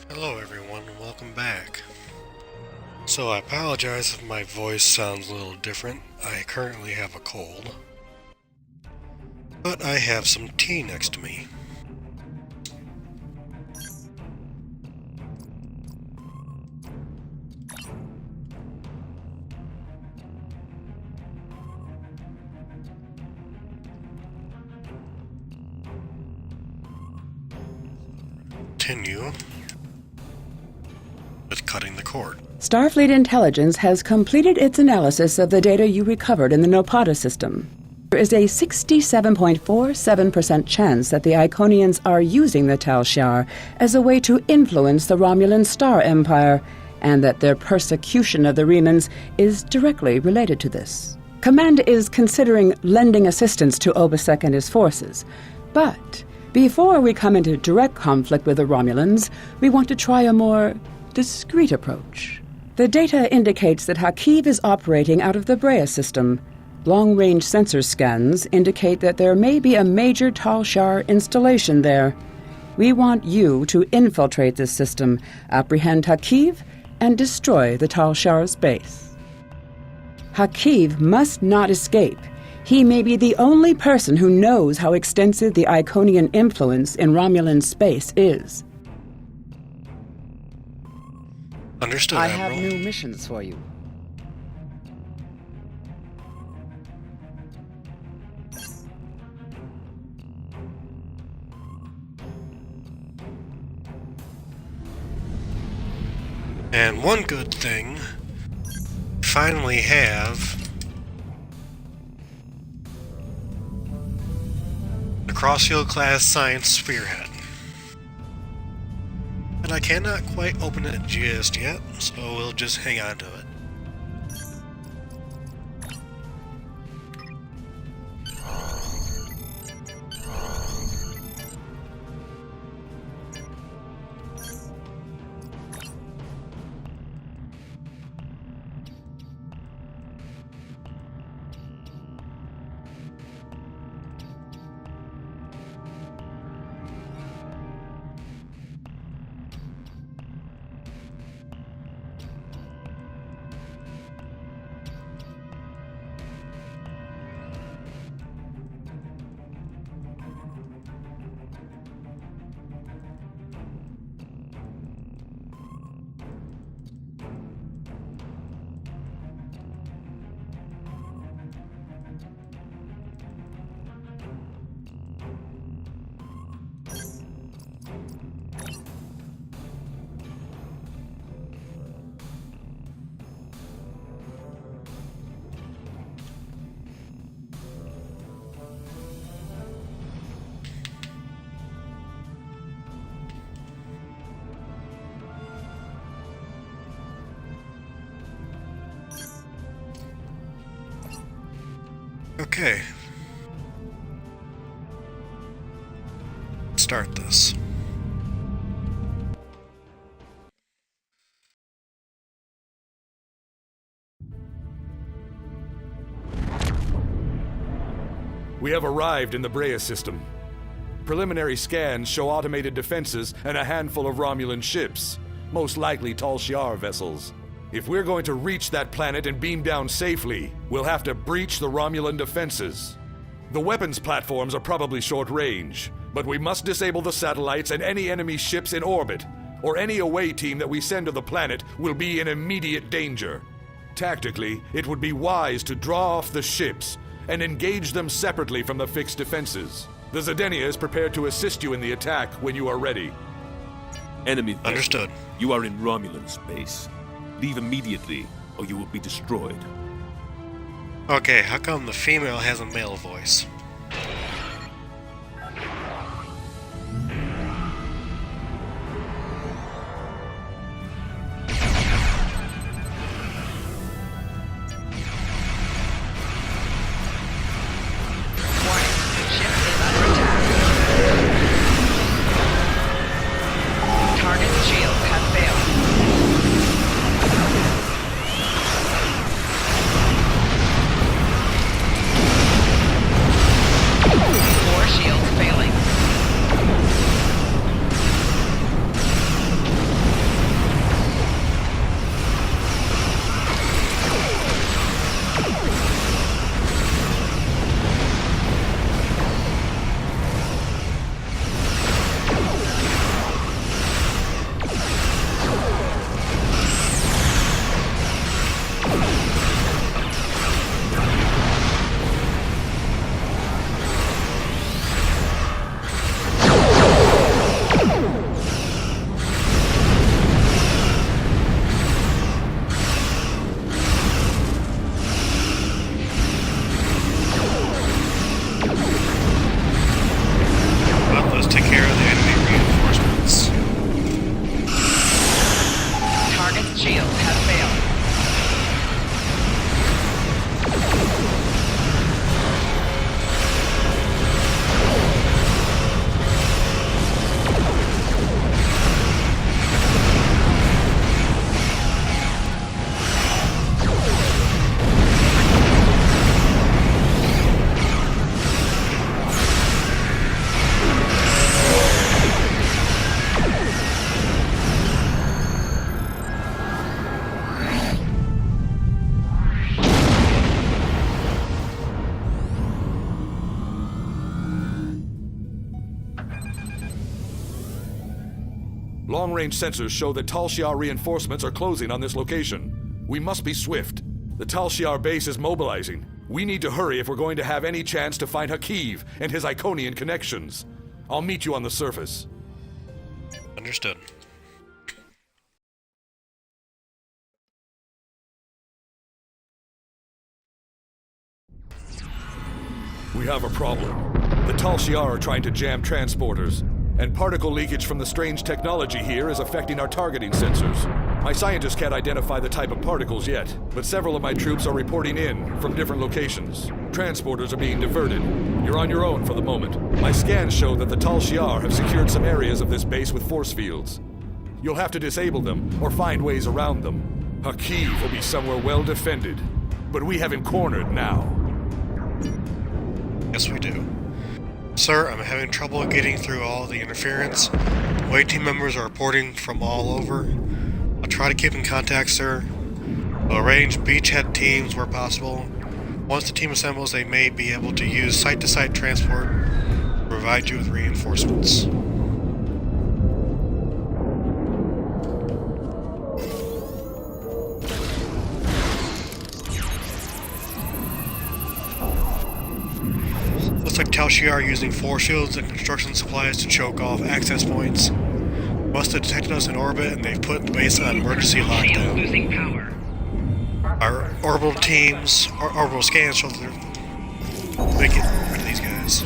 Hello everyone, and welcome back. So I apologize if my voice sounds a little different. I currently have a cold. But I have some tea next to me. Continue with cutting the cord. Starfleet Intelligence has completed its analysis of the data you recovered in the Nopata system. There is a 67.47% chance that the Iconians are using the Tal Shiar as a way to influence the Romulan Star Empire, and that their persecution of the Remans is directly related to this. Command is considering lending assistance to Obisek and his forces, but before we come into direct conflict with the Romulans, we want to try a more discreet approach. The data indicates that Hakiv is operating out of the Brea system. Long-range sensor scans indicate that there may be a major Tal Shiar installation there. We want you to infiltrate this system, apprehend Hakiv, and destroy the Tal Shiar's base. Hakiv must not escape. He may be the only person who knows how extensive the Iconian influence in Romulan space is. Understood, I Admiral. have new missions for you. And one good thing, finally have the Crossfield class science spearhead. But I cannot quite open it just yet, so we'll just hang on to it. Okay. Start this. We have arrived in the Brea system. Preliminary scans show automated defenses and a handful of Romulan ships, most likely Tal Shiar vessels. If we're going to reach that planet and beam down safely, we'll have to breach the Romulan defenses. The weapons platforms are probably short range, but we must disable the satellites and any enemy ships in orbit, or any away team that we send to the planet will be in immediate danger. Tactically, it would be wise to draw off the ships and engage them separately from the fixed defenses. The Zedenia is prepared to assist you in the attack when you are ready. Enemy vessel. Understood. You are in Romulan space. Leave immediately, or you will be destroyed. Okay, how come the female has a male voice? Long-range sensors show that Tal Shiar reinforcements are closing on this location. We must be swift. The Tal Shiar base is mobilizing. We need to hurry if we're going to have any chance to find Hakiv and his Iconian connections. I'll meet you on the surface. Understood. We have a problem. The Tal Shiar are trying to jam transporters, and particle leakage from the strange technology here is affecting our targeting sensors. My scientists can't identify the type of particles yet, but several of my troops are reporting in from different locations. Transporters are being diverted. You're on your own for the moment. My scans show that the Tal Shiar have secured some areas of this base with force fields. You'll have to disable them or find ways around them. Hakiv will be somewhere well defended, but we have him cornered now. Yes, we do. Sir, I'm having trouble getting through all the interference. Wave team members are reporting from all over. I'll try to keep in contact, sir. We'll arrange beachhead teams where possible. Once the team assembles, they may be able to use site-to-site transport to provide you with reinforcements. Looks like Tal Shiar are using force shields and construction supplies to choke off access points. Must have detected us in orbit, and they've put the base on emergency lockdown. Losing power. Our orbital teams, our orbital scans show that they're making rid of these guys.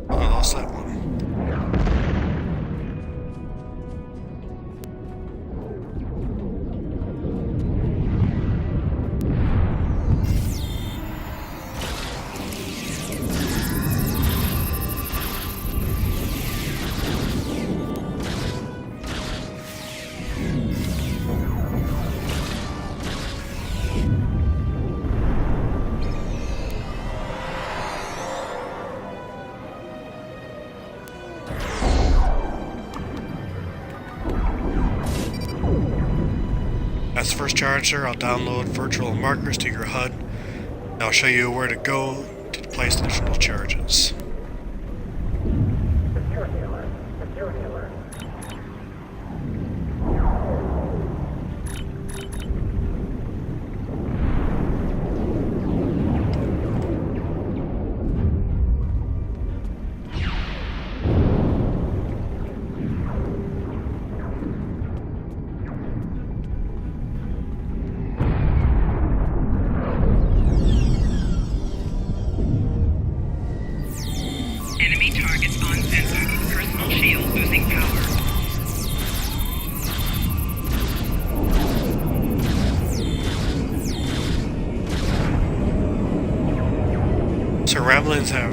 Oh, I lost that one. That's the first charge, sir. I'll download virtual markers to your HUD. And I'll show you where to go to place additional charges. Enemy targets on sensor. Personal shield losing power. So Ramblings are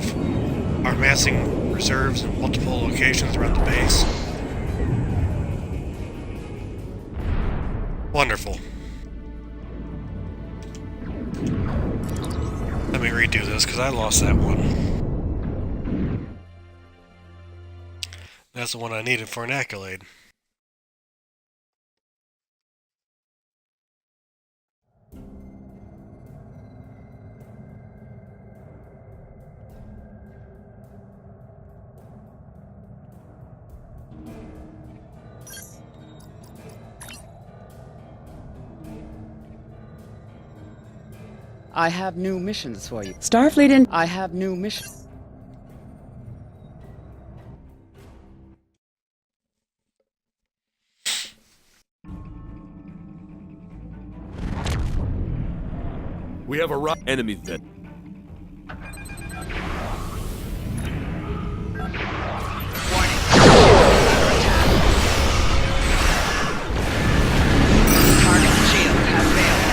amassing reserves in multiple locations throughout the base. Wonderful. Let me redo this because I lost that one. That's the one I needed for an accolade. I have new missions for you. Starfleet and I have new missions. We have a Enemy vet. Target shield has failed.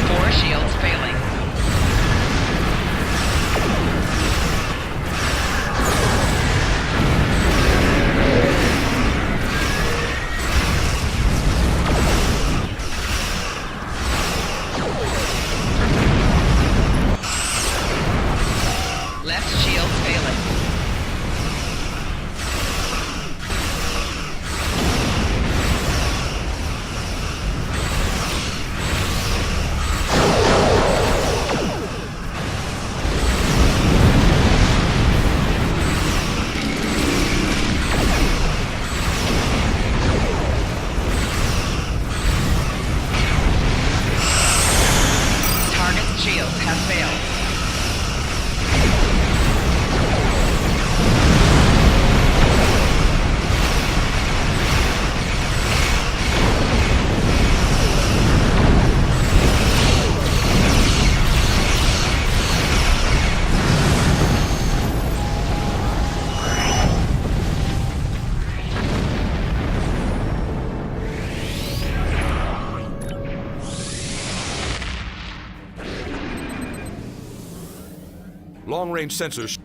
Four shields failing. long-range sensors.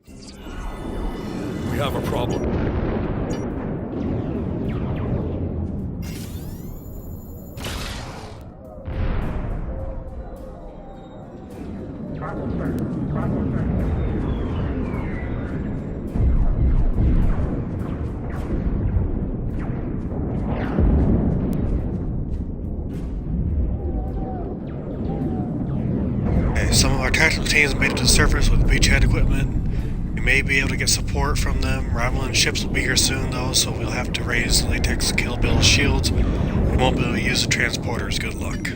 We have a problem. Okay, some of our tactical teams made it to the surface with beachhead equipment. We may be able to get support from them. Romulan ships will be here soon though, so we'll have to raise latex Kill Bill shields. We won't be able to use the transporters. Good luck.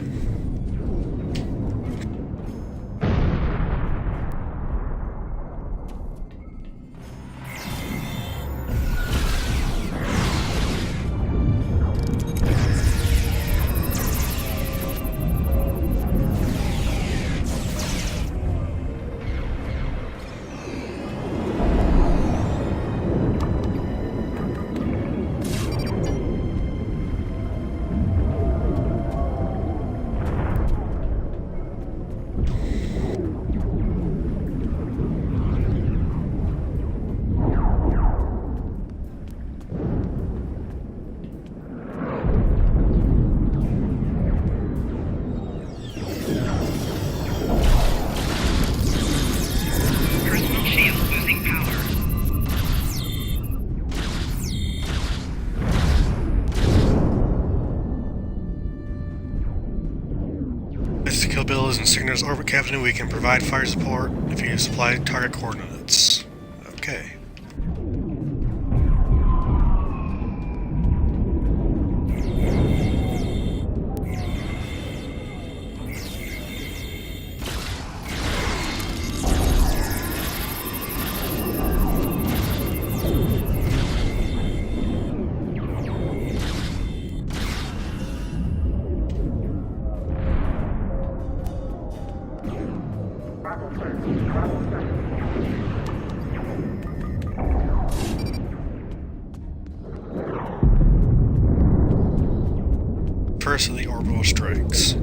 Personal shield losing power. This Kill Bill is in Cygna's orbit cavity. We can provide fire support if you supply target coordinates. Okay. First of the orbital strikes.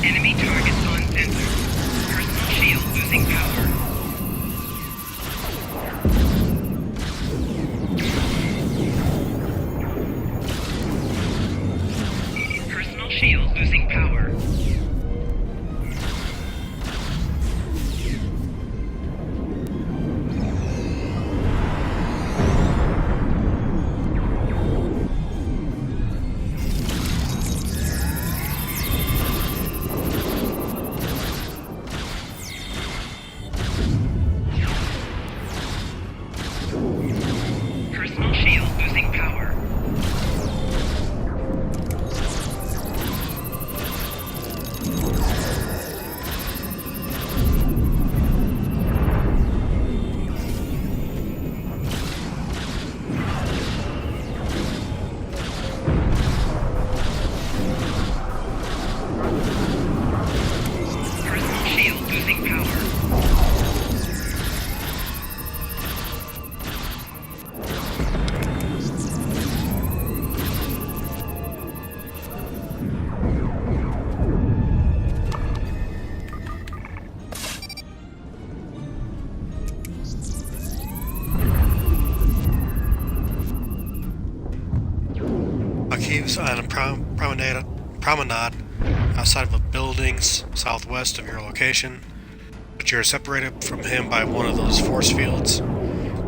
Enemy targets on sensor. Personal shield losing power. Personal shield losing power. Personal shield losing power. Personal shield losing power. Akiv's on a promenade outside of a buildings southwest of your location, but you're separated from him by one of those force fields.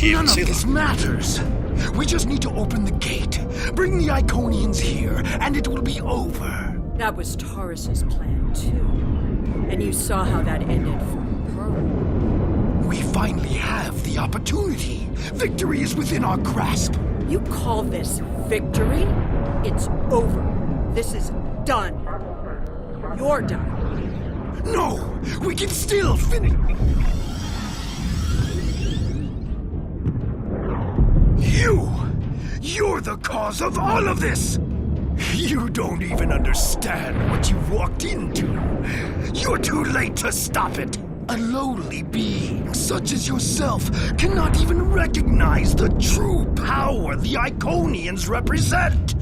can't None even see of this them. matters. We just need to open the gate, bring the Iconians here, and it will be over. That was Taurus's plan, too. And you saw how that ended for Pearl. We finally have the opportunity. Victory is within our grasp. You call this victory? It's over. This is done. You're done. No, we can still finish. You're the cause of all of this. You don't even understand what you walked into. You're too late to stop it. A lowly being such as yourself cannot even recognize the true power the Iconians represent.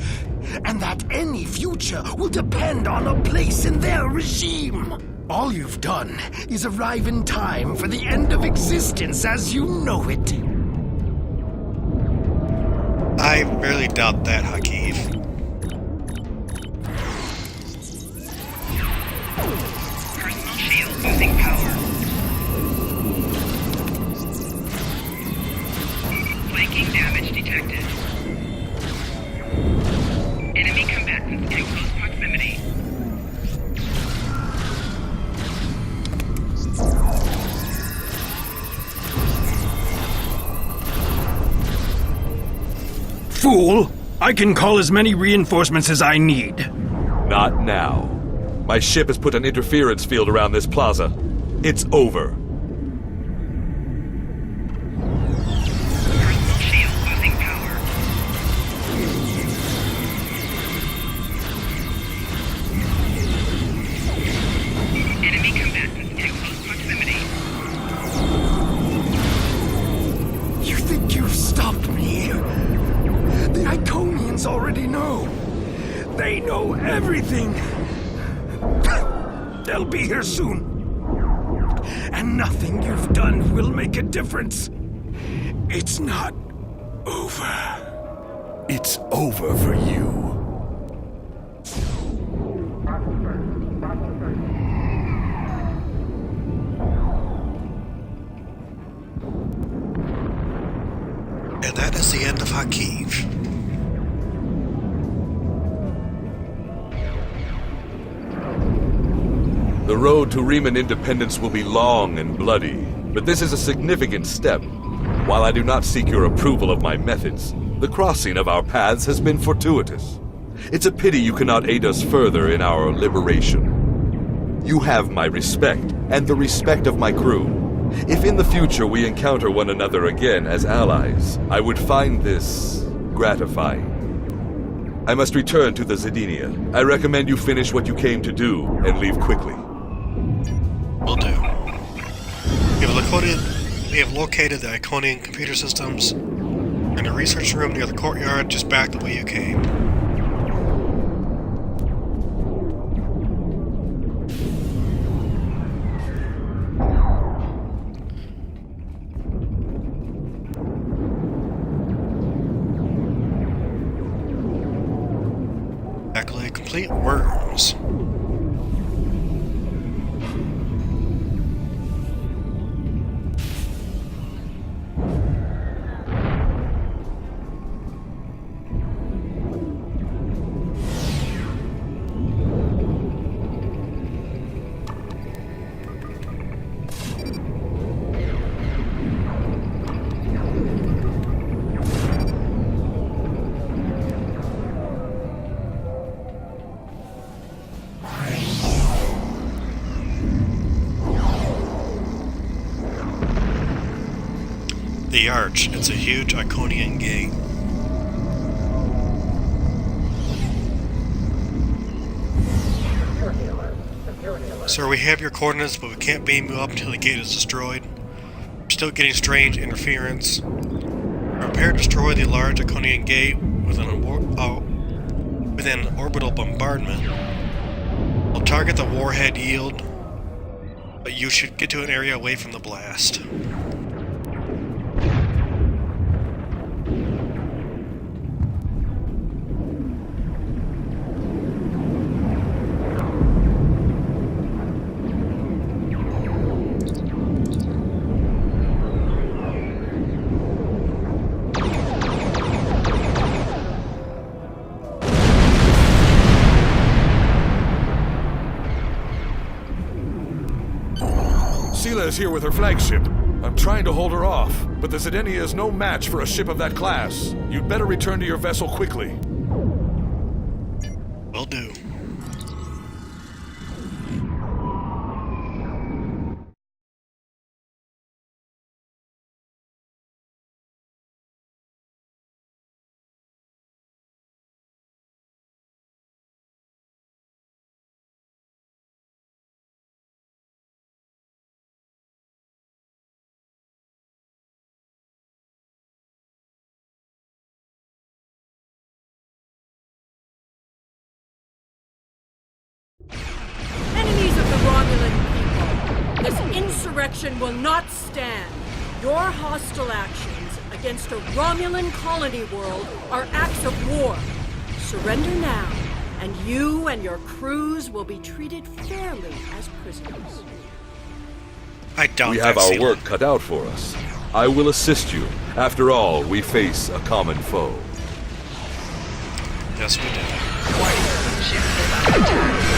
And that any future will depend on a place in their regime. All you've done is arrive in time for the end of existence as you know it. I barely doubt that, Hakeem. Personal shield losing power. Flanking damage detected. Enemy combatants in close proximity. Fool! I can call as many reinforcements as I need. Not now. My ship has put an interference field around this plaza. It's over. Personal shield losing power. Enemy combatants in close proximity. You think you've stopped me? The Iconians already know. They know everything. They'll be here soon. And nothing you've done will make a difference. It's not over. It's over for you. And that is the end of Hakeev. The road to Riemann independence will be long and bloody, but this is a significant step. While I do not seek your approval of my methods, the crossing of our paths has been fortuitous. It's a pity you cannot aid us further in our liberation. You have my respect, and the respect of my crew. If in the future we encounter one another again as allies, I would find this gratifying. I must return to the Zedinia. I recommend you finish what you came to do and leave quickly. Will do. We have located the Iconian computer systems and a research room near the courtyard just back the way you came. Exactly, complete worms. The Arch. It's a huge Iconian gate. Sir, we have your coordinates, but we can't beam you up until the gate is destroyed. We're still getting strange interference. Prepare to destroy the large Iconian gate with an orbital bombardment. We'll target the warhead yield, but you should get to an area away from the blast. Sela is here with her flagship. I'm trying to hold her off, but the Zedenia is no match for a ship of that class. You'd better return to your vessel quickly. Will do. Enemies of the Romulan people, this insurrection will not stand. Your hostile actions against a Romulan colony world are acts of war. Surrender now, and you and your crews will be treated fairly as prisoners. I doubt We have that's our Sela. work cut out for us. I will assist you. After all, we face a common foe. Yes, we did. Ship is under attack.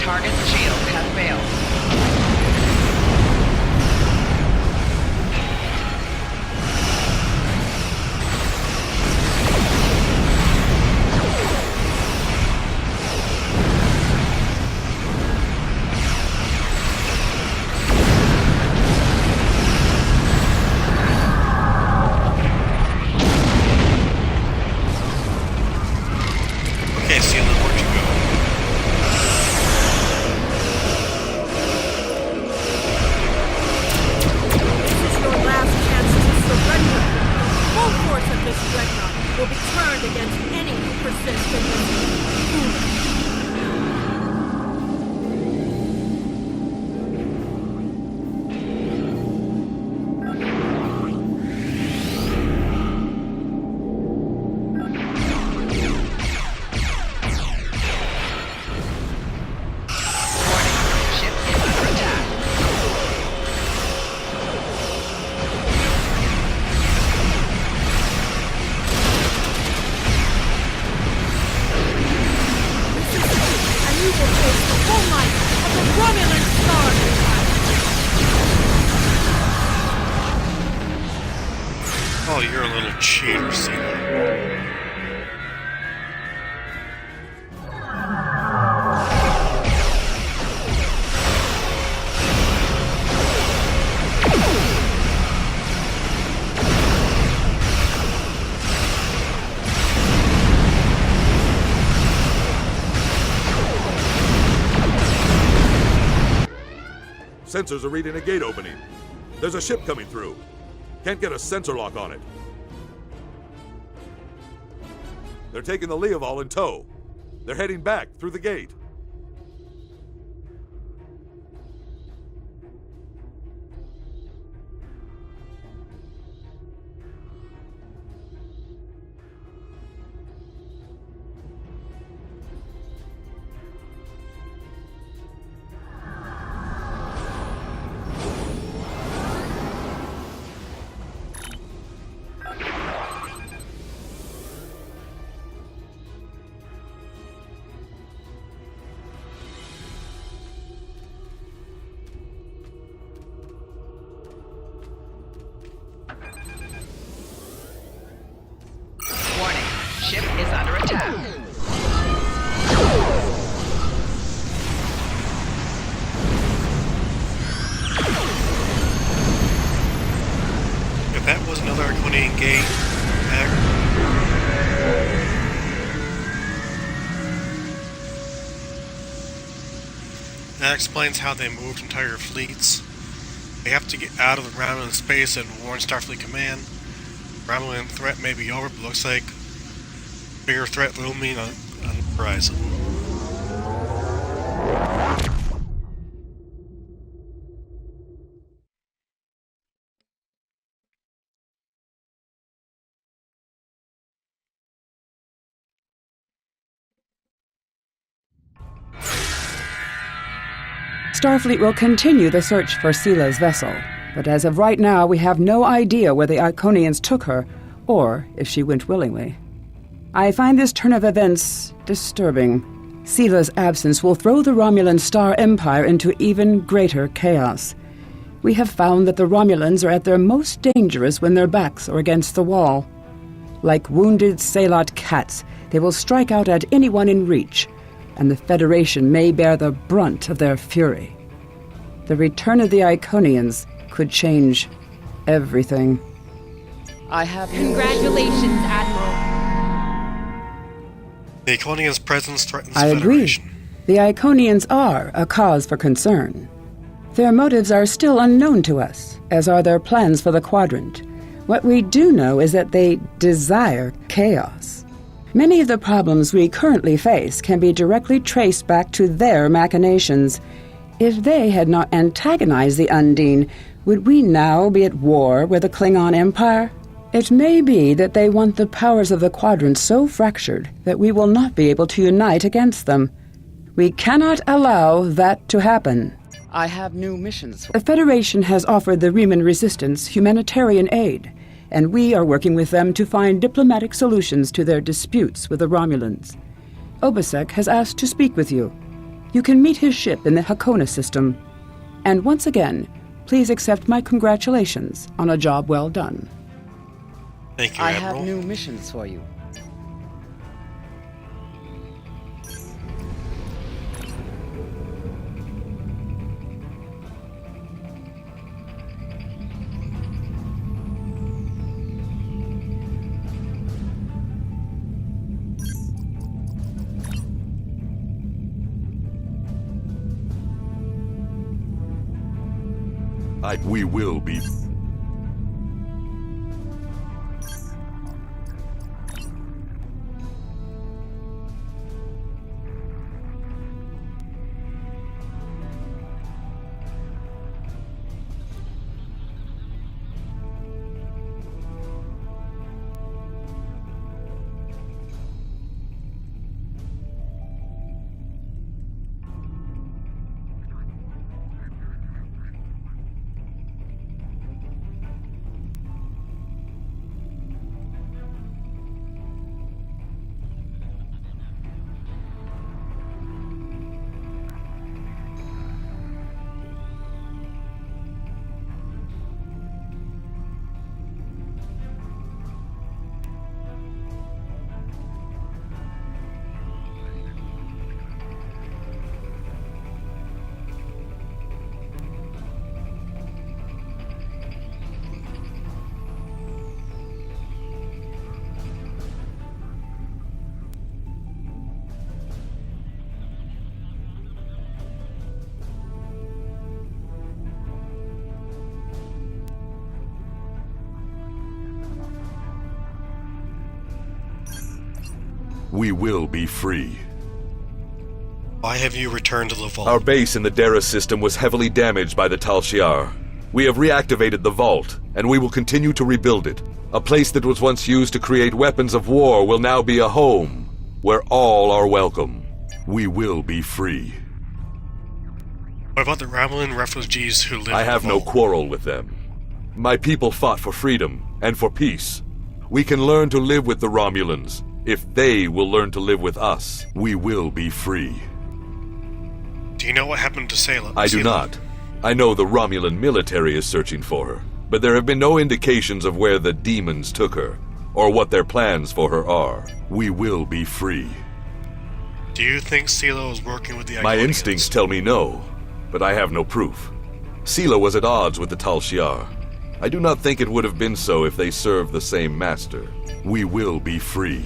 Target's shield has failed. Okay, Sela, where'd you go? This is your last chance to surrender. The full force of this dreadnought will be turned against any who persist in this foolish. Ship is under attack. And you will face the full might of the Romulan Star Empire. Oh, you're a little cheater, Sela. Sensors are reading a gate opening. There's a ship coming through. Can't get a sensor lock on it. They're taking the Leoval in tow. They're heading back through the gate. Warning, ship is under attack. If that was another Arconian gate, heck. That explains how they moved entire fleets. They have to get out of the Romulan space and warn Starfleet Command. Romulan threat may be over, but looks like bigger threat looming on the horizon. Starfleet will continue the search for Sela's vessel, but as of right now, we have no idea where the Iconians took her, or if she went willingly. I find this turn of events disturbing. Sila's absence will throw the Romulan Star Empire into even greater chaos. We have found that the Romulans are at their most dangerous when their backs are against the wall. Like wounded Salot cats, they will strike out at anyone in reach, and the Federation may bear the brunt of their fury. The return of the Iconians could change everything. I have... Congratulations, Admiral. The Iconians' presence threatens I the agree. Federation. The Iconians are a cause for concern. Their motives are still unknown to us, as are their plans for the Quadrant. What we do know is that they desire chaos. Many of the problems we currently face can be directly traced back to their machinations. If they had not antagonized the Undine, would we now be at war with the Klingon Empire? It may be that they want the powers of the Quadrant so fractured that we will not be able to unite against them. We cannot allow that to happen. I have new missions. The Federation has offered the Riemann Resistance humanitarian aid, and we are working with them to find diplomatic solutions to their disputes with the Romulans. Obasek has asked to speak with you. You can meet his ship in the Hakona system. And once again, please accept my congratulations on a job well done. Thank you, I Admiral. have new missions for you. We will be... We will be free. Why have you returned to the vault? Our base in the Dara system was heavily damaged by the Tal Shiar. We have reactivated the vault, and we will continue to rebuild it. A place that was once used to create weapons of war will now be a home, where all are welcome. We will be free. What about the Romulan refugees who live I in the have no vault? quarrel with them. My people fought for freedom and for peace. We can learn to live with the Romulans. If they will learn to live with us, we will be free. Do you know what happened to Salem? I do not. I know the Romulan military is searching for her, but there have been no indications of where the demons took her, or what their plans for her are. We will be free. Do you think Silo is working with the Iconians? My instincts tell me no, but I have no proof. Sela was at odds with the Tal Shiar. I do not think it would have been so if they served the same master. We will be free.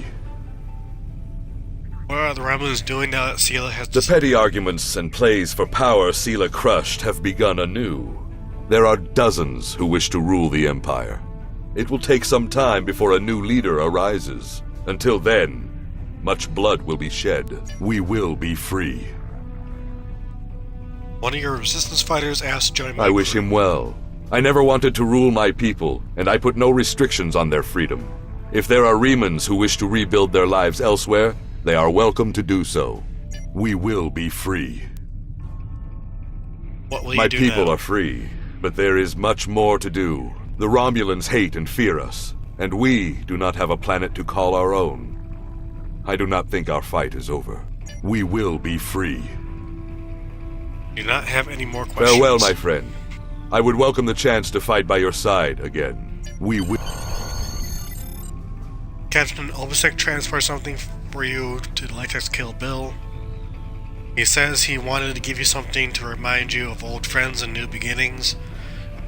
What are the Romulans doing now that Sela has... The petty arguments and plays for power Sela crushed have begun anew. There are dozens who wish to rule the Empire. It will take some time before a new leader arises. Until then, much blood will be shed. We will be free. One of your resistance fighters asked to join my I wish crew. him well. I never wanted to rule my people, and I put no restrictions on their freedom. If there are Remans who wish to rebuild their lives elsewhere, they are welcome to do so. We will be free. What will you My do people now? are free, but there is much more to do. The Romulans hate and fear us, and we do not have a planet to call our own. I do not think our fight is over. We will be free. Do not have any more questions. Farewell, my friend. I would welcome the chance to fight by your side again. We will. Captain Obisek transfer something for you to let us kill Bill. He says he wanted to give you something to remind you of old friends and new beginnings.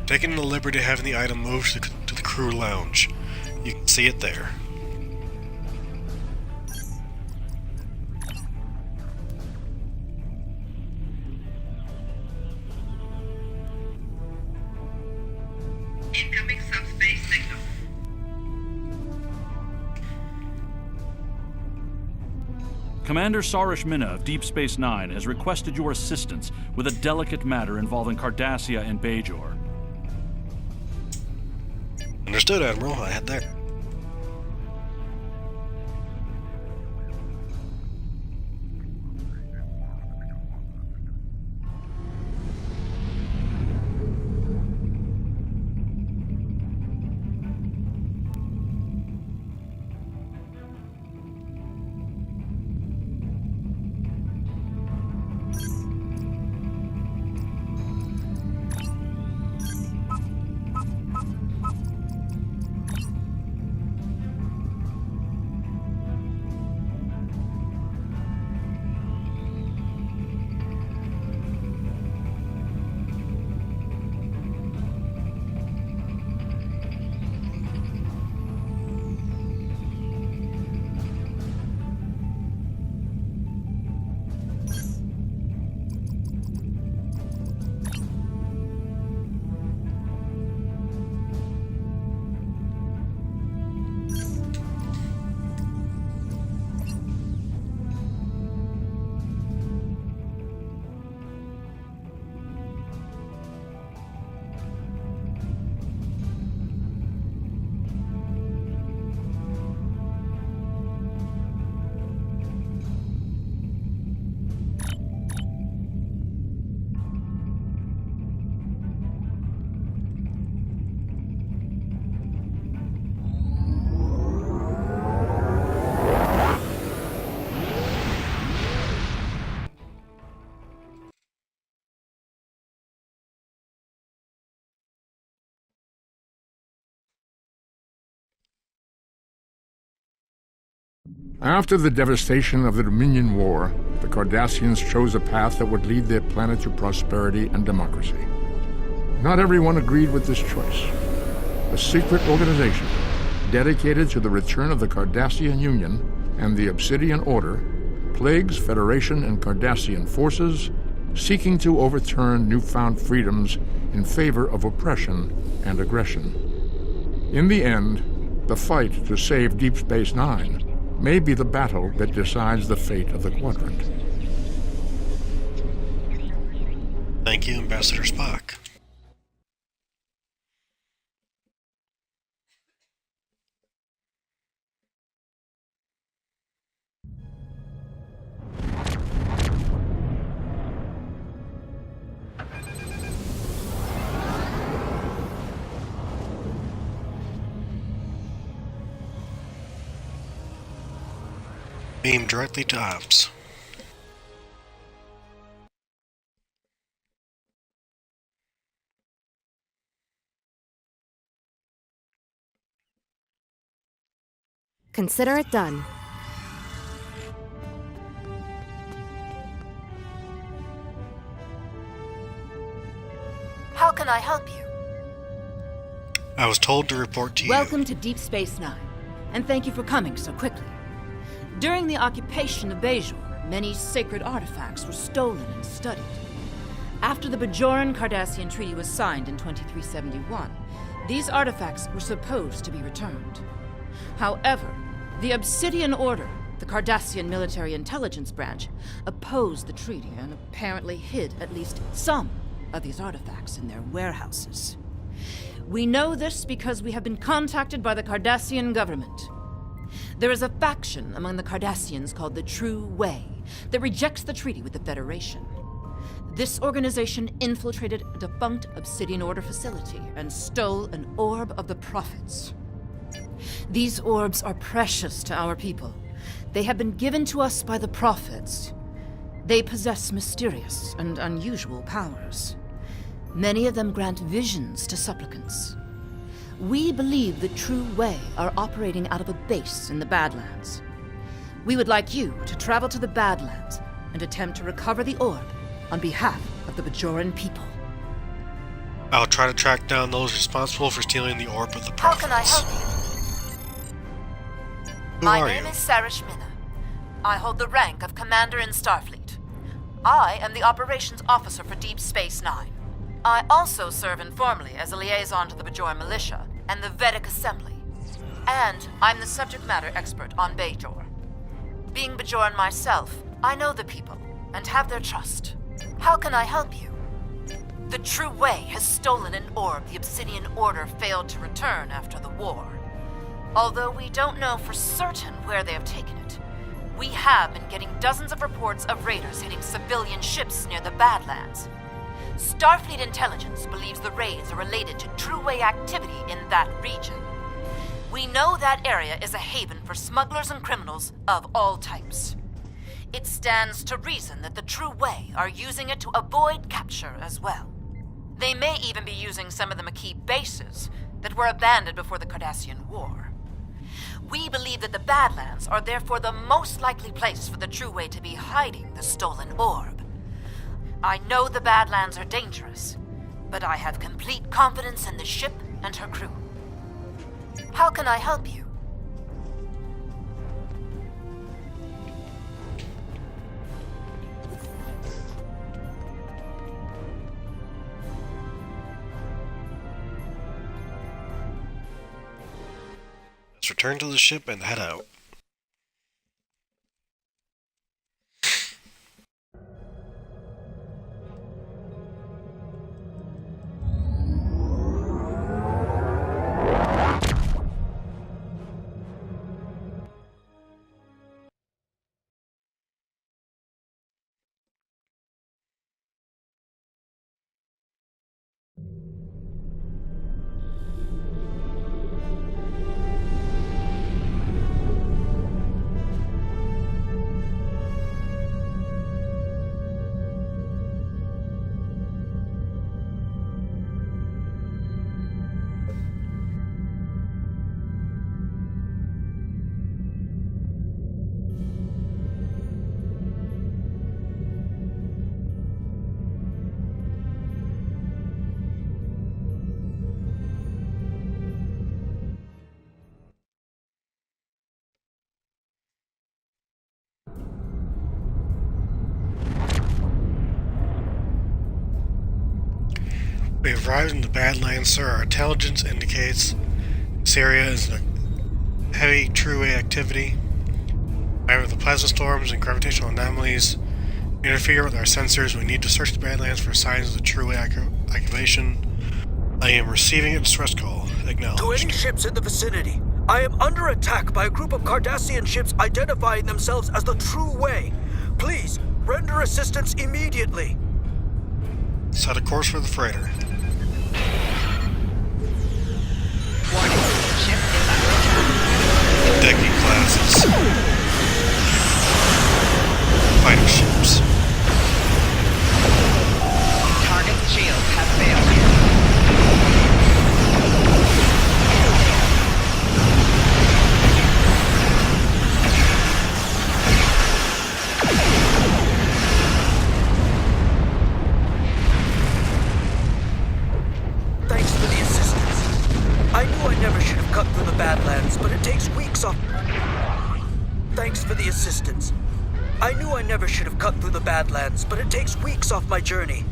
Taking the liberty of having the item moved to the crew lounge. You can see it there. Incoming subspace signal. Commander Sarish Minna of Deep Space Nine has requested your assistance with a delicate matter involving Cardassia and Bajor. Understood, Admiral. I had that. After the devastation of the Dominion War, the Cardassians chose a path that would lead their planet to prosperity and democracy. Not everyone agreed with this choice. A secret organization dedicated to the return of the Cardassian Union and the Obsidian Order plagues Federation and Cardassian forces, seeking to overturn newfound freedoms in favor of oppression and aggression. In the end, the fight to save Deep Space Nine may be the battle that decides the fate of the Quadrant. Thank you, Ambassador Spock. Beam directly to ops. Consider it done. How can I help you? I was told to report to you. Welcome to Deep Space Nine, and thank you for coming so quickly. During the occupation of Bajor, many sacred artifacts were stolen and studied. After the Bajoran-Cardassian Treaty was signed in 2371, these artifacts were supposed to be returned. However, the Obsidian Order, the Cardassian military intelligence branch, opposed the treaty and apparently hid at least some of these artifacts in their warehouses. We know this because we have been contacted by the Cardassian government. There is a faction among the Cardassians called the True Way that rejects the treaty with the Federation. This organization infiltrated a defunct Obsidian Order facility and stole an Orb of the Prophets. These orbs are precious to our people, They have been given to us by the prophets. They possess mysterious and unusual powers. Many of them grant visions to supplicants. We believe the True Way are operating out of a base in the Badlands. We would like you to travel to the Badlands and attempt to recover the orb on behalf of the Bajoran people. I'll try to track down those responsible for stealing the orb of the How prophets. can I help you? Who My are name you? is Sarish Minna. I hold the rank of Commander in Starfleet. I am the Operations Officer for Deep Space Nine. I also serve informally as a liaison to the Bajoran Militia and the Vedic Assembly. And I'm the subject matter expert on Bajor. Being Bajoran myself, I know the people and have their trust. How can I help you? The True Way has stolen an orb the Obsidian Order failed to return after the war. Although we don't know for certain where they have taken it, we have been getting dozens of reports of raiders hitting civilian ships near the Badlands. Starfleet intelligence believes the raids are related to True Way activity in that region. We know that area is a haven for smugglers and criminals of all types. It stands to reason that the True Way are using it to avoid capture as well. They may even be using some of the Maquis bases that were abandoned before the Cardassian War. We believe that the Badlands are therefore the most likely place for the True Way to be hiding the stolen orb. I know the Badlands are dangerous, but I have complete confidence in the ship and her crew. How can I help you? Let's return to the ship and head out. We have arrived in the Badlands, sir. Our intelligence indicates this area is a heavy True Way activity. However, the plasma storms and gravitational anomalies interfere with our sensors. We need to search the Badlands for signs of the True Way activation. I am receiving a distress call. Acknowledged. To any ships in the vicinity, I am under attack by a group of Cardassian ships identifying themselves as the True Way. Please, render assistance immediately. Set a course for the freighter. Decking classes. Fighter ships. Target shields have failed. Thanks for the assistance. I knew I never should have cut through the Badlands, but it takes weeks off. Thanks for the assistance. I knew I never should have cut through the Badlands, but it takes weeks off my journey.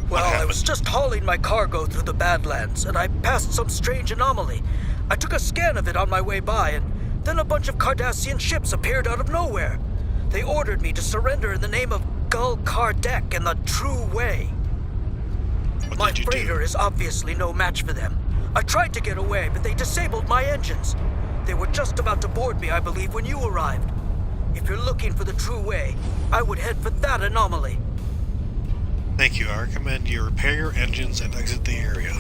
Well, I was just hauling my cargo through the Badlands, and I passed some strange anomaly. I took a scan of it on my way by, and then a bunch of Cardassian ships appeared out of nowhere. They ordered me to surrender in the name of Gul Kardec and the True Way. My freighter is obviously no match for them. I tried to get away, but they disabled my engines. They were just about to board me, I believe, when you arrived. If you're looking for the True Way, I would head for that anomaly. Thank you. I recommend you repair your engines and exit the area.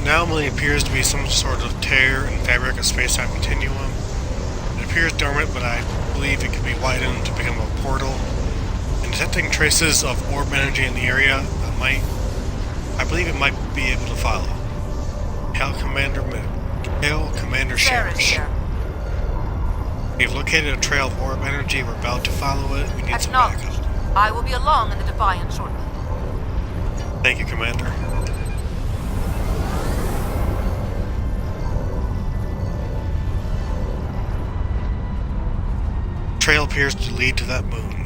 anomaly appears to be some sort of tear in the fabric of space-time continuum. It appears dormant, but I believe it could be widened to become a portal. In detecting traces of orb energy in the area, I believe it might be able to follow. Hail Commander Sherish. We've located a trail of orb energy. We're about to follow it. We need some backup. I will be along in the Defiant shortly. Thank you, Commander. Trail appears to lead to that moon.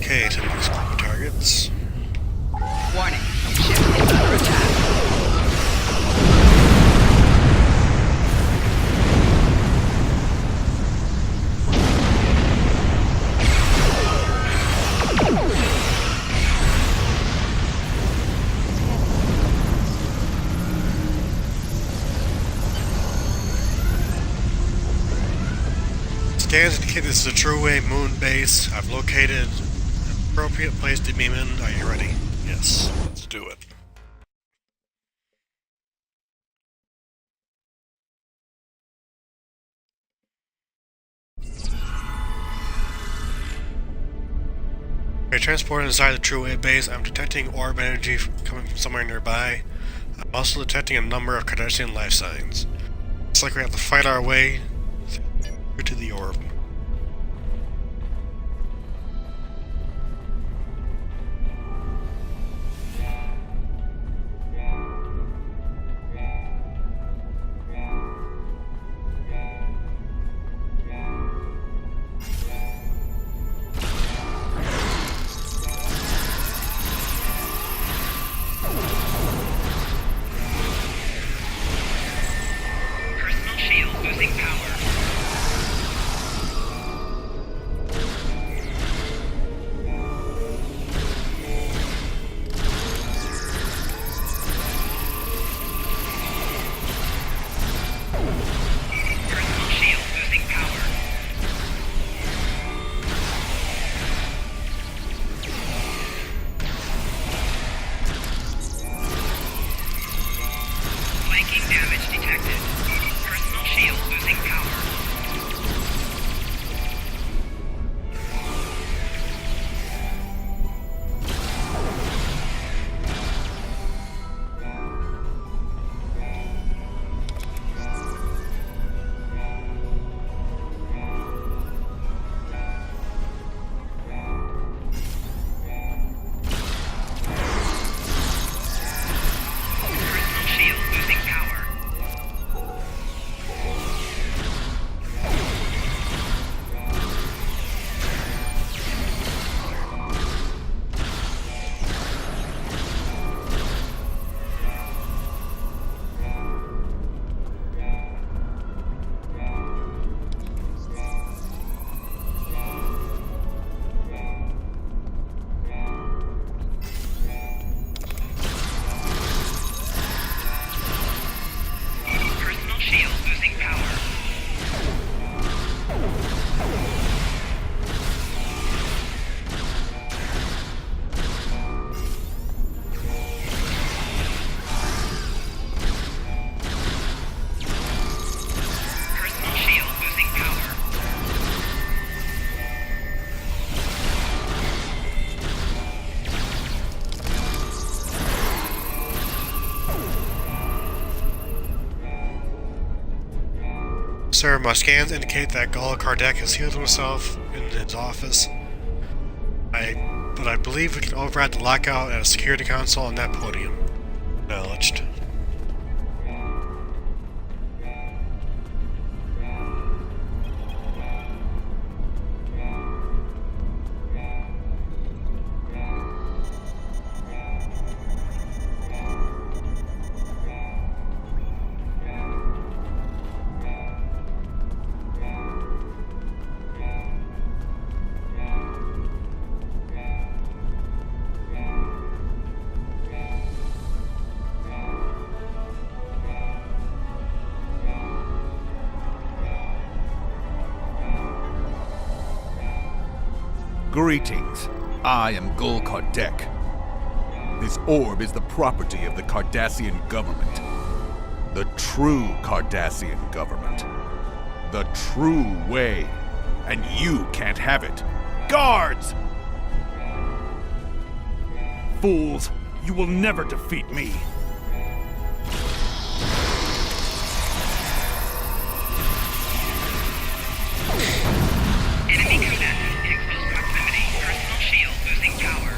Okay, to the next group of targets. Warning, ship is under attack. Scans indicate this is a True-Way moon base. I've located appropriate place to beam in. Are you ready? Yes, let's do it. Okay, transported inside the True-Way base. I'm detecting orb energy coming from somewhere nearby. I'm also detecting a number of Cardassian life signs. Looks like we have to fight our way through to the orb. Sir, my scans indicate that Gul Kardec has healed himself in his office. But I believe we can override the lockout at a security console on that podium. Acknowledged. Greetings. I am Gul Kardec. This orb is the property of the Cardassian government. The true Cardassian government. The true way. And you can't have it. Guards! Fools, you will never defeat me. Enemy combatant in close proximity. Personal shield losing power.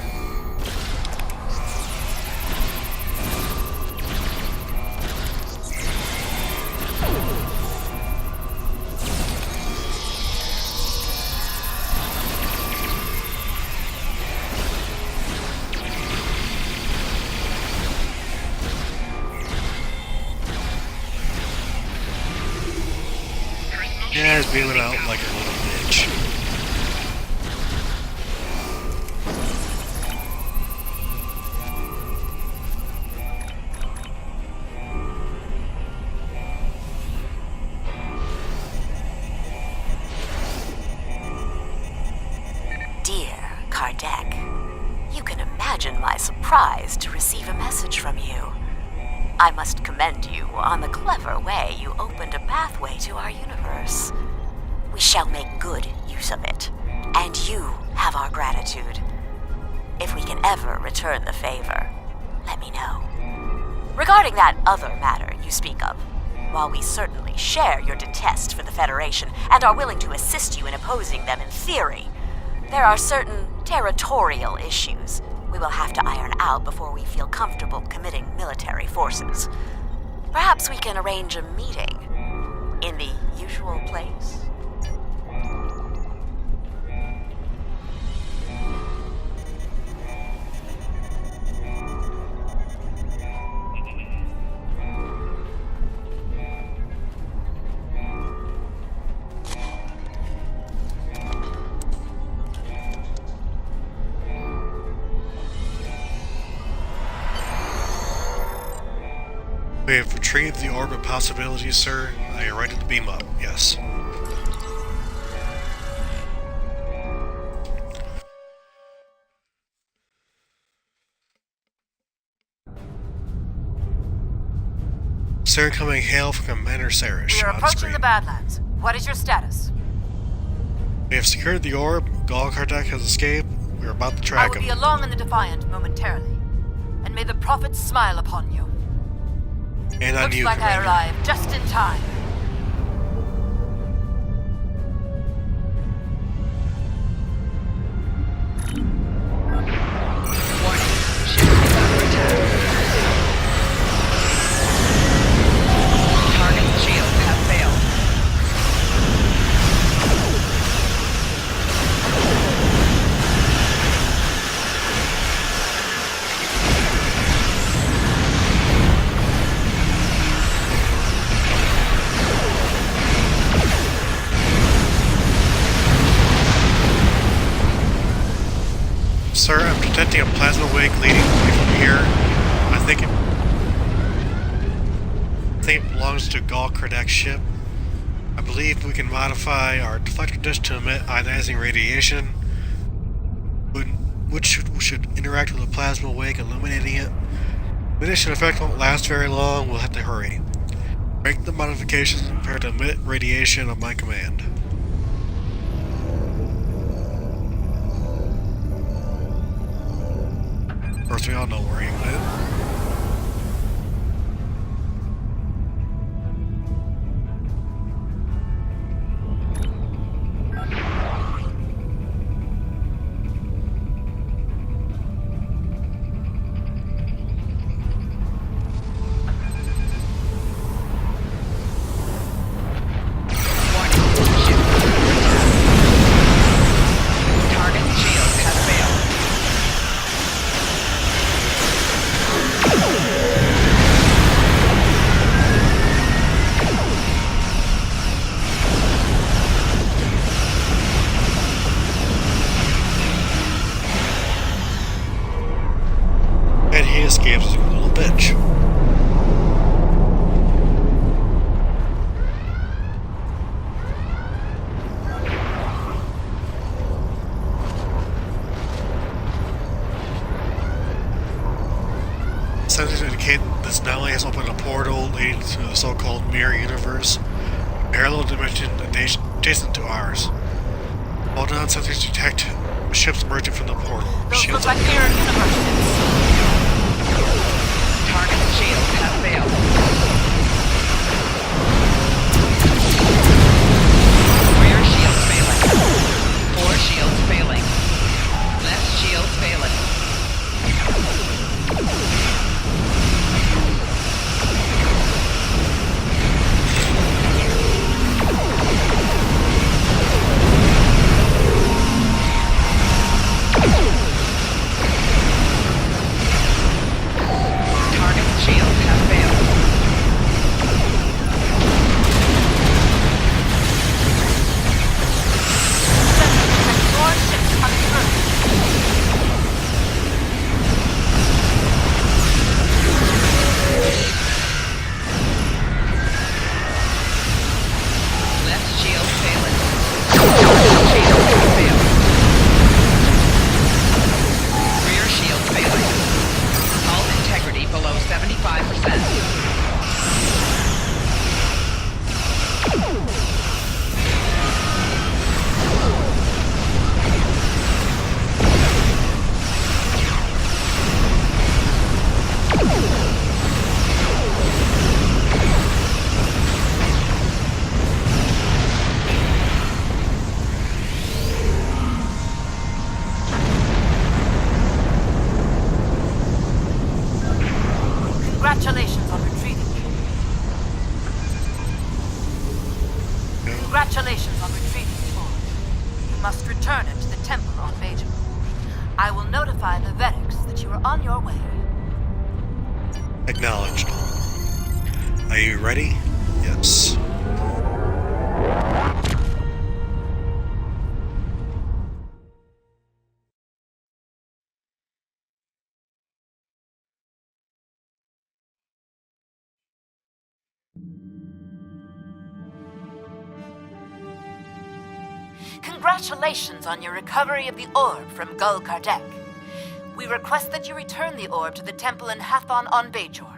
Yeah, it's beaming out like a little bitch. Dear Kardec, you can imagine my surprise to receive a message from you. I must commend you on the clever way you opened a pathway to our universe. We shall make good use of it, and you have our gratitude. If we can ever return the favor, let me know. Regarding that other matter you speak of, while we certainly share your detest for the Federation and are willing to assist you in opposing them in theory, there are certain territorial issues we will have to iron out before we feel comfortable committing military forces. Perhaps we can arrange a meeting in the usual place? We have retrieved the orb of possibilities, sir. Are you ready to beam up? Yes. Sir, incoming hail from Commander Sarish. We are on approaching screen. the Badlands. What is your status? We have secured the orb. Gul Kardec has escaped. We are about to I track will him. be along in the Defiant momentarily. And may the prophets smile upon you. And on Looks you, like I Commander. arrived just in time. Target shields have failed. Sir, I'm detecting a plasma wake leading away from here. I think it belongs to Gul Kardec's ship. I believe we can modify our deflector disk to emit ionizing radiation, which should interact with the plasma wake, illuminating it. The initial effect won't last very long. We'll have to hurry. Break the modifications and prepare to emit radiation on my command. Of course, we all know where he went. invade through the so-called mirror universe, a parallel dimension adjacent to ours. All non-sensors detect ships emerging from the portal. Shields like mirror universes. Target shields have failed. Rear shields failing. 4 shields failing. Left shields failing. Target shields have failed. More ships coming through. Left shield failing. Shield have failed. Rear shield failing. Hull integrity below 75%. Congratulations on retrieving me. Congratulations on retrieving the orb. You must return it to the temple on Bajor. I will notify the Vedics that you are on your way. Acknowledged. Are you ready? Yes. Congratulations on your recovery of the orb from Gul Kardec. We request that you return the orb to the temple in Hathon on Bajor.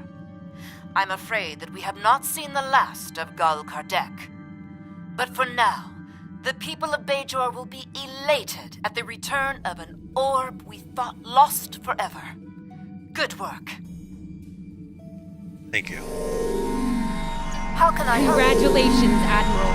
I'm afraid that we have not seen the last of Gul Kardec. But for now, the people of Bajor will be elated at the return of an orb we thought lost forever. Good work. Thank you. How can I help? Congratulations, Admiral.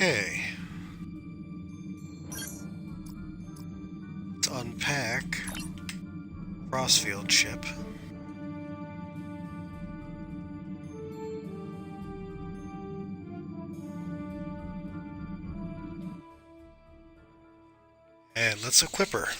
Okay. Let's unpack Crossfield ship. And let's equip her.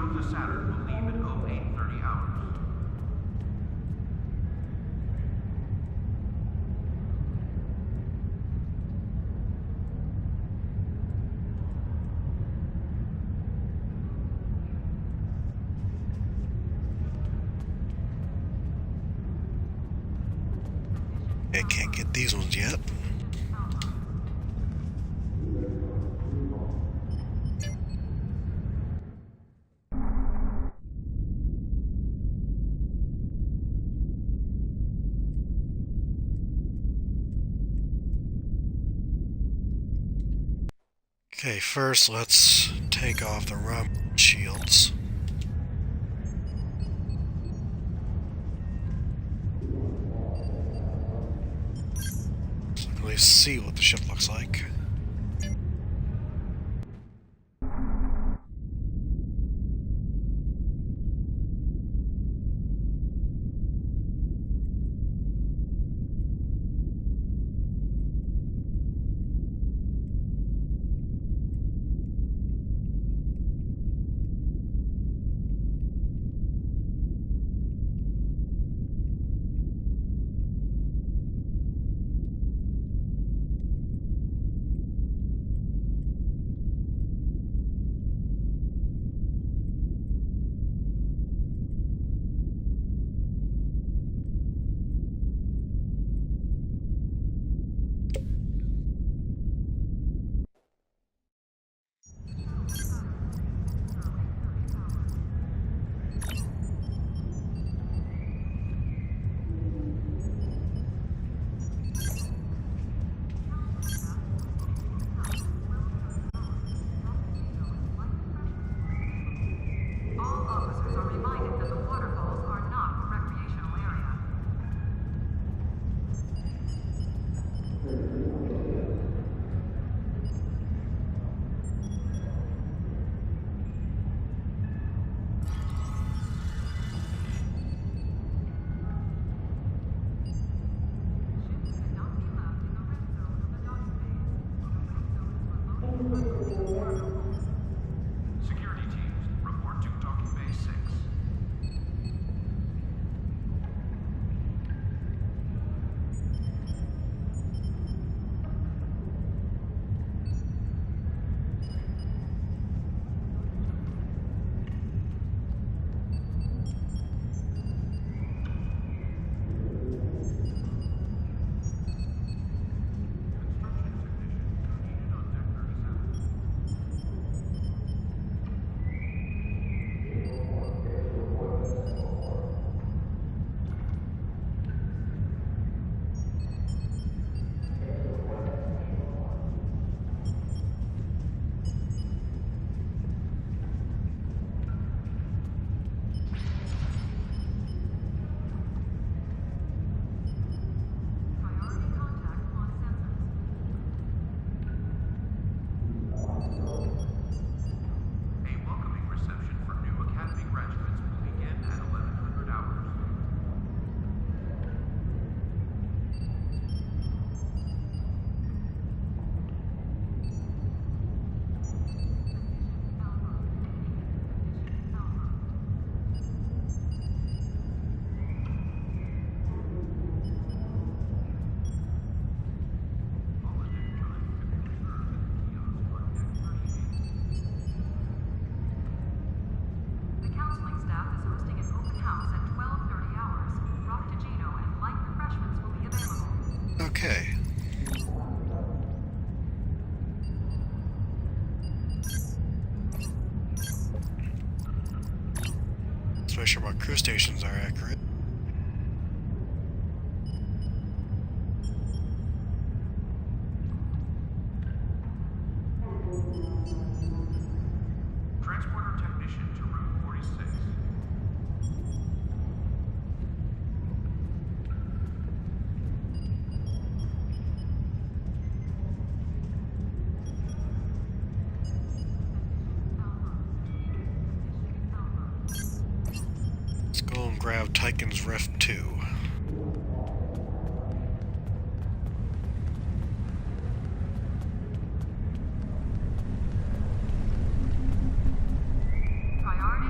shuttle to Saturn will leave at 0830 hours. I can't get these ones yet. Okay, first let's take off the Romulan shields. So I can at least see what the ship looks like. Security teams, report to docking bay 6. Okay. Let's make sure our crew stations are accurate. Transporter technician to Route 46. Let's go and grab Tychon's Rift 2. Priority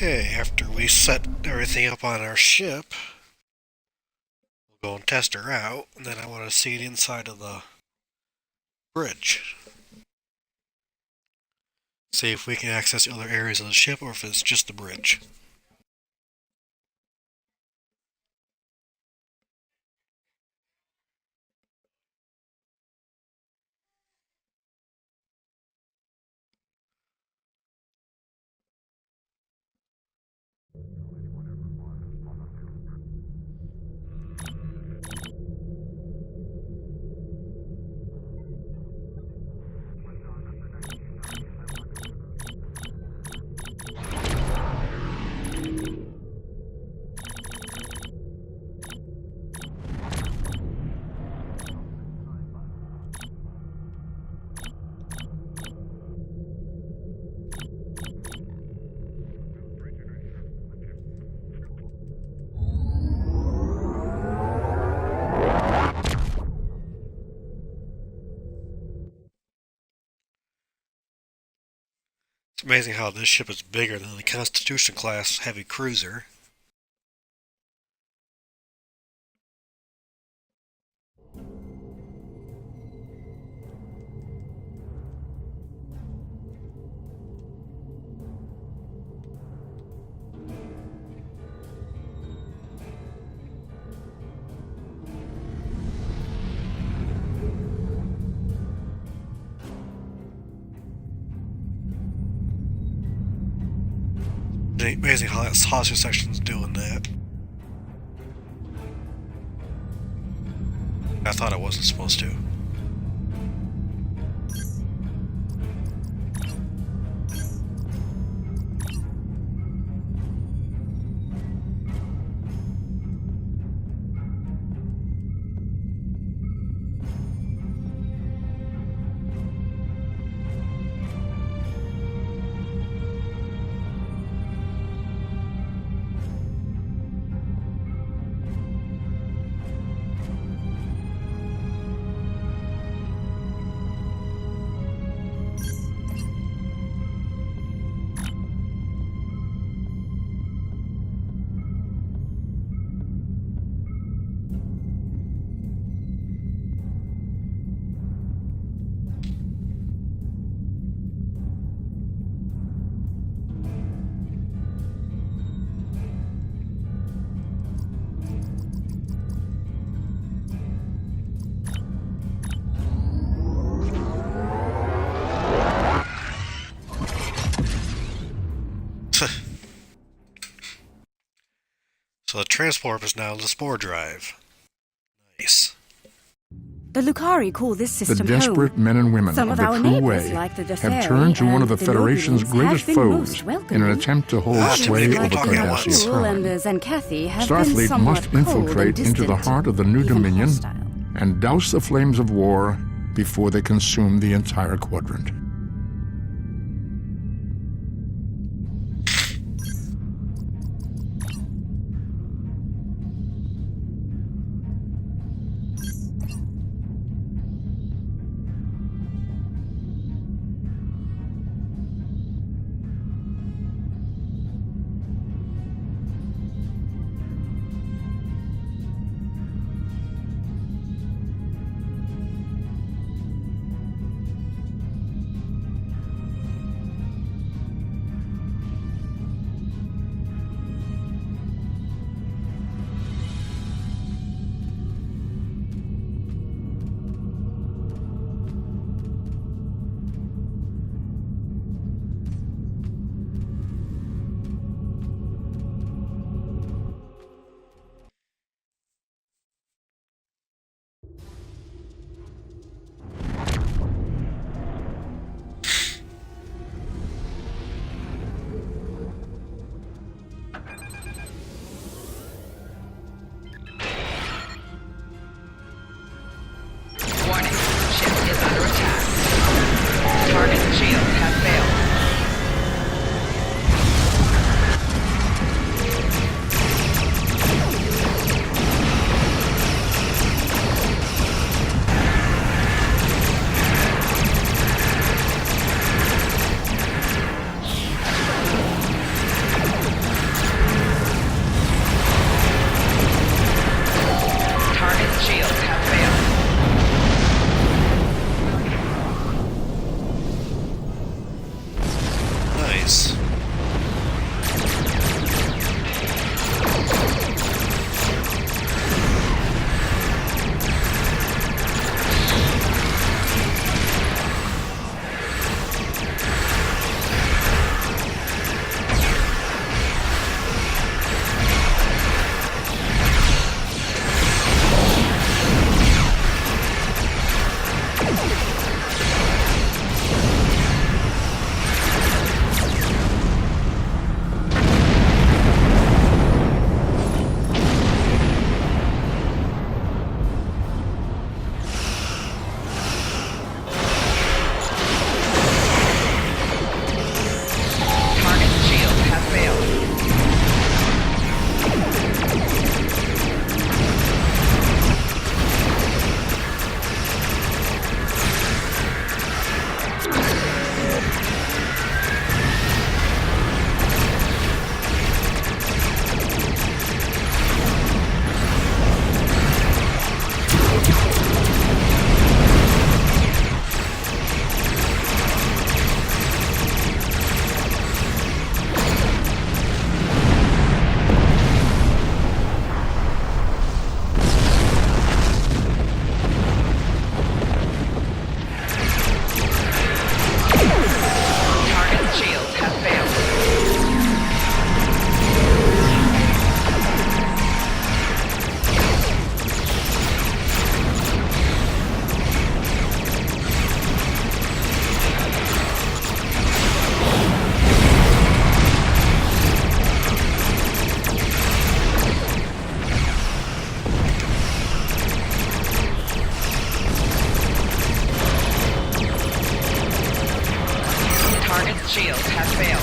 Okay, after we set everything up on our ship, we'll go and test her out, and then I want to see the inside of the bridge. See if we can access the other areas of the ship, or if it's just the bridge. It's amazing how this ship is bigger than the Constitution-class heavy cruiser. It's amazing how that saucer section's doing that. I thought it wasn't supposed to. So the transport is now the spore drive. Nice. The Lucari call this system The desperate home. men and women Some of of the our True neighbors, Way like the have Deferi turned to one of and the the Federation's Nobulans, greatest have been most foes welcoming. in an attempt to hold Our sway over people like Cardassian Raoul, throne. Embers, and Kathy have been Starfleet somewhat must cold infiltrate and into the distant, heart of the new even Dominion hostile. and douse the flames of war before they consume the entire quadrant. shields have failed.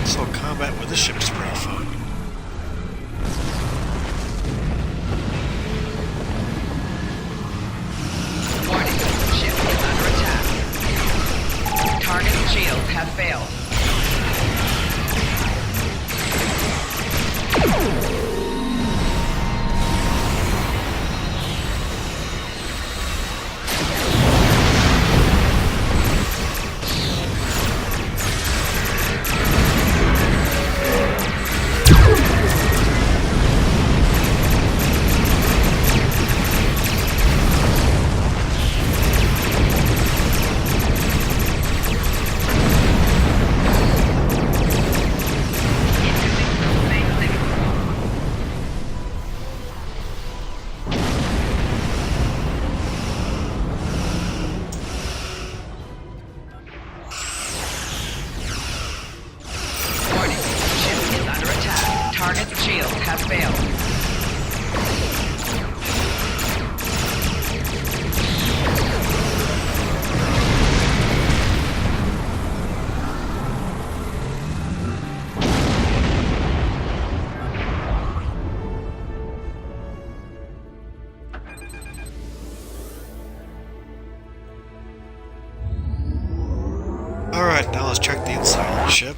So combat with the ship is pretty fun. Warning, ship is under attack. Target shields have failed. Target shields have failed. Alright, now let's check the inside of the ship.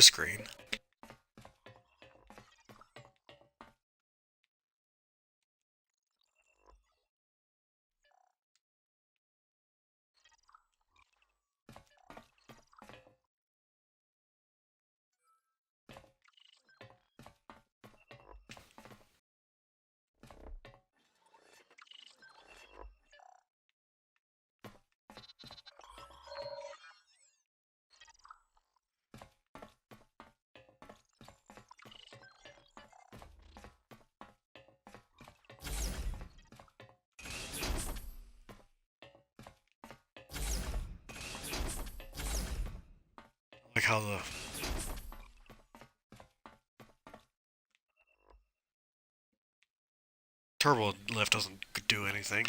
screen. Like how the turbo lift doesn't do anything.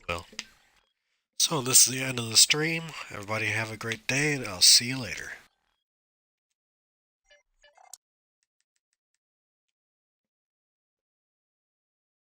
Well, so this is the end of the stream. Everybody have a great day, and I'll see you later.